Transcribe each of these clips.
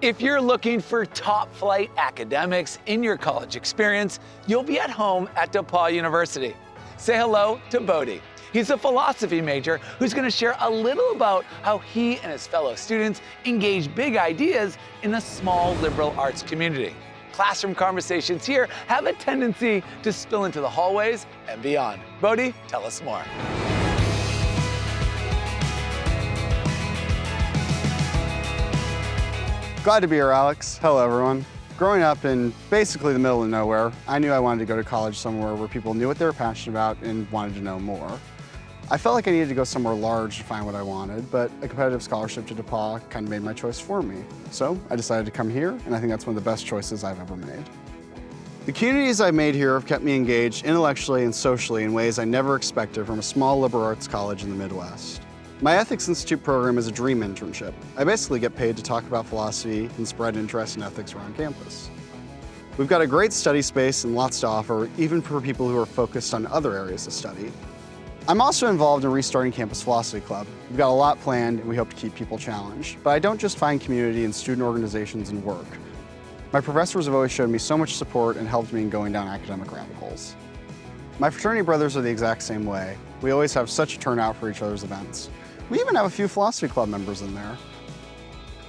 If you're looking for top-flight academics in your college experience, you'll be at home at DePauw University. Say hello to Bodhi. He's a philosophy major who's going to share a little about how he and his fellow students engage big ideas in the small liberal arts community. Classroom conversations here have a tendency to spill into the hallways and beyond. Bodhi, tell us more. Glad to be here, Alex. Hello, everyone. Growing up in basically the middle of nowhere, I knew I wanted to go to college somewhere where people knew what they were passionate about and wanted to know more. I felt like I needed to go somewhere large to find what I wanted, but a competitive scholarship to DePauw kind of made my choice for me. So I decided to come here, and I think that's one of the best choices I've ever made. The communities I've made here have kept me engaged intellectually and socially in ways I never expected from a small liberal arts college in the Midwest. My Ethics Institute program is a dream internship. I basically get paid to talk about philosophy and spread interest in ethics around campus. We've got a great study space and lots to offer, even for people who are focused on other areas of study. I'm also involved in restarting Campus Philosophy Club. We've got a lot planned and we hope to keep people challenged. But I don't just find community in student organizations and work. My professors have always shown me so much support and helped me in going down academic rabbit holes. My fraternity brothers are the exact same way. We always have such a turnout for each other's events. We even have a few philosophy club members in there.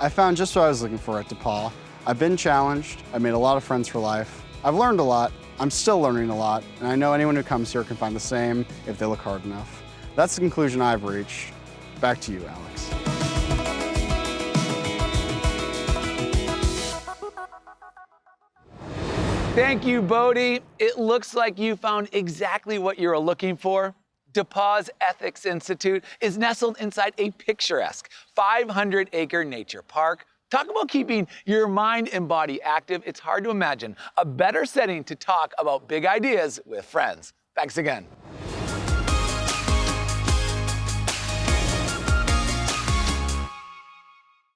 I found just what I was looking for at DePauw. I've been challenged, I've made a lot of friends for life, I've learned a lot, I'm still learning a lot, and I know anyone who comes here can find the same if they look hard enough. That's the conclusion I've reached. Back to you, Alex. Thank you, Bodhi. It looks like you found exactly what you were looking for. DePauw's Ethics Institute is nestled inside a picturesque 500-acre nature park. Talk about keeping your mind and body active. It's hard to imagine a better setting to talk about big ideas with friends. Thanks again.